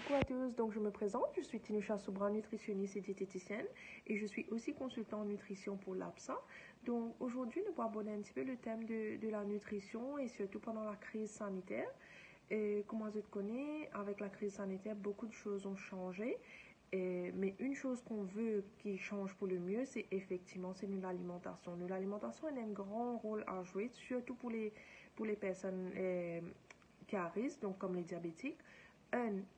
Coucou à tous, donc je me présente, je suis Tinusha Soubra, nutritionniste et diététicienne et je suis aussi consultant en nutrition pour l'APSA. Donc aujourd'hui, nous allons aborder un petit peu le thème de la nutrition et surtout pendant la crise sanitaire. Et comme vous connaissez, avec la crise sanitaire, beaucoup de choses ont changé. Mais une chose qu'on veut qui change pour le mieux, c'est effectivement l'alimentation. L'alimentation a un grand rôle à jouer, surtout pour les personnes qui à risque, donc comme les diabétiques.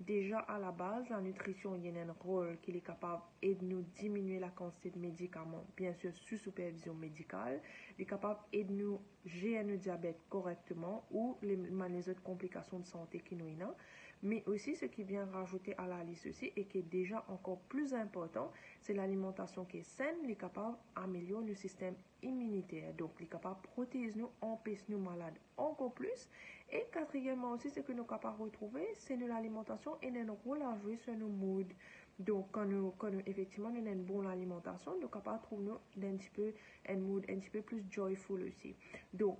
Déjà à la base, la nutrition il y a un rôle qui est capable de nous diminuer la quantité de médicaments, bien sûr sous supervision médicale, il est capable de nous gérer le diabète correctement ou les autres complications de santé qui nous ont. Mais aussi ce qui vient rajouter à la liste aussi et qui est déjà encore plus important, c'est l'alimentation qui est saine, il est capable d'améliorer le système immunitaire. Donc, il est capable de protéger nous, empêcher nous malades encore plus. Et quatrièmement aussi, ce que nous sommes capables de retrouver, c'est de l'alimentation et un rôle à jouer sur nos moods. Donc, quand nous effectivement, nous avons une bonne alimentation, nous sommes capables de trouver un mood un petit peu plus joyful aussi. Donc,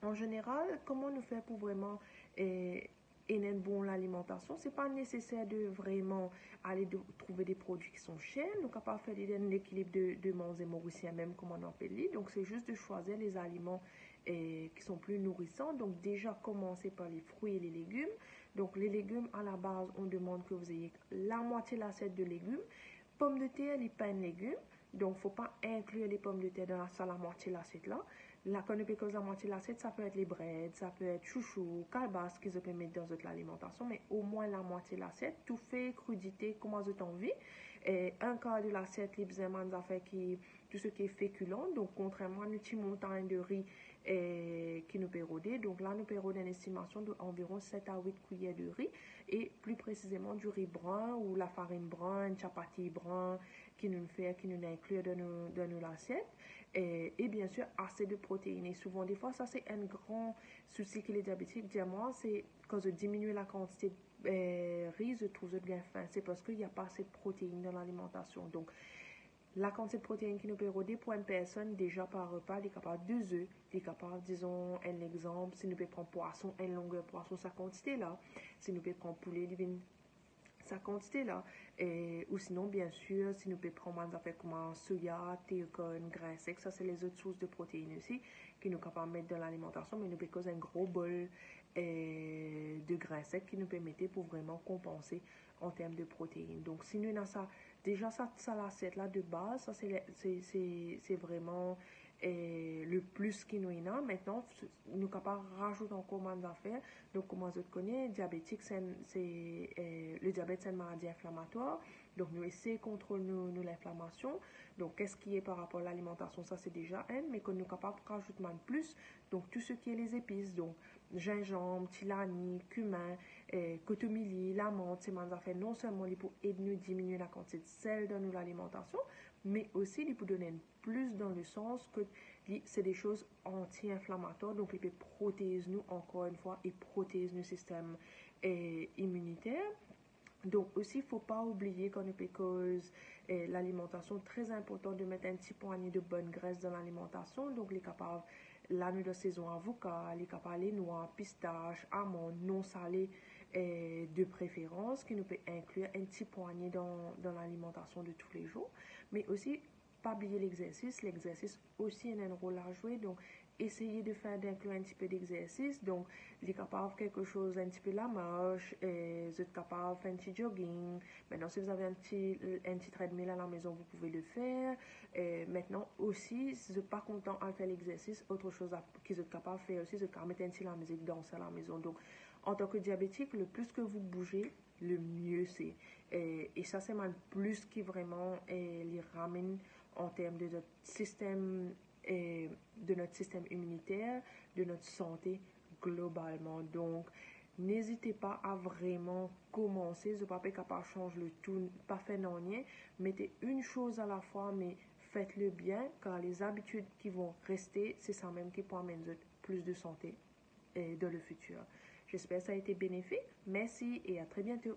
en général, comment nous faire pour vraiment une bonne alimentation? C'est pas nécessaire de vraiment aller trouver des produits qui sont chers. Nous sommes capables de faire l'équilibre de manger mauricien même, comme on appelle. Donc, c'est juste de choisir les aliments qui sont plus nourrissants. Donc déjà commencer par les fruits et les légumes. Donc les légumes à la base on demande que vous ayez la moitié de l'assiette de légumes. Pommes de terre, les pains de légumes. Donc faut pas inclure les pommes de terre dans la moitié de l'assiette là. La canopée la moitié de l'assiette, ça peut être les breads, ça peut être chouchou, calebasse qu'ils peuvent mettre dans votre alimentation, mais au moins la moitié de l'assiette, tout fait, crudité, comment vous avez envie. Et un quart de l'assiette, les besoins tout ce qui est féculent, donc contrairement à une petite montagne de riz qui nous peut rôder. Donc là, nous peut rôder une estimation d'environ 7 à 8 cuillères de riz et plus précisément du riz brun ou la farine brun, une chapati brun qui nous inclut dans nos assiettes. Et bien sûr, assez de protéines. Et souvent, des fois, ça c'est un grand souci que les diabétiques disent moi, c'est quand je diminue la quantité de riz, je trouve bien faim. C'est parce qu'il n'y a pas assez de protéines dans l'alimentation. Donc, la quantité de protéines qui nous peut rôder pour une personne déjà par repas, il est capable de 2 œufs, il est capable, disons, un exemple, si nous pouvons prendre poisson, une longueur poisson, sa quantité là, si nous pouvons prendre poulet, sa quantité là, ou sinon, bien sûr, si nous pouvons prendre des affaires comme soya, théocone, grain sec, ça c'est les autres sources de protéines aussi, qui nous capables de mettre dans l'alimentation, mais nous pouvons causer un gros bol de grain sec qui nous permettait pour vraiment compenser en termes de protéines. Donc, si nous avons ça, déjà ça l'assiette là de base, ça c'est vraiment le plus qui nous a. Maintenant, nous sommes capables de rajouter encore moins d'affaires. Donc, comme vous connaissez, diabétique, le diabète, c'est une maladie inflammatoire. Donc, nous essayons de contrôler l'inflammation. Donc, qu'est-ce qui est par rapport à l'alimentation? Ça, c'est déjà un, mais que nous sommes capables de rajouter moins plus. Donc, tout ce qui est les épices, donc gingembre, tilani, cumin, cotomili, la menthe, c'est des affaires non seulement pour aider nous diminuer la quantité de sel dans notre alimentation, mais aussi pour donner plus dans le sens que c'est des choses anti-inflammatoires, donc ils peuvent protéger nous encore une fois et protéger nos systèmes immunitaires. Donc aussi, il ne faut pas oublier qu'on peut cause l'alimentation, très important de mettre un petit poignet de bonne graisse dans l'alimentation. Donc, les capables, l'année de saison avocat, les capables les noix, pistaches, amandes, non salées de préférence, qui nous peut inclure un petit poignet dans l'alimentation de tous les jours. Mais aussi, pas oublier l'exercice. L'exercice aussi a un rôle à jouer. Donc, essayez d'inclure un petit peu d'exercice. Donc, il est capable de quelque chose, un petit peu la marche, vous êtes capable de faire un petit jogging. Maintenant, si vous avez un petit treadmill à la maison, vous pouvez le faire. Maintenant, aussi, si vous n'êtes pas content à faire l'exercice, autre chose que vous êtes capable de faire aussi, c'est de mettre un petit la musique, danser à la maison. Donc, en tant que diabétique, le plus que vous bougez, le mieux c'est. Et ça, c'est le plus qui vraiment les ramène en termes de notre système immunitaire, de notre santé globalement. Donc, n'hésitez pas à vraiment commencer. Je ne suis pas capable de changer le tout, pas faire non rien. Mettez une chose à la fois, mais faites-le bien, car les habitudes qui vont rester, c'est ça même qui peut amener plus de santé dans le futur. J'espère que ça a été bénéfique. Merci et à très bientôt.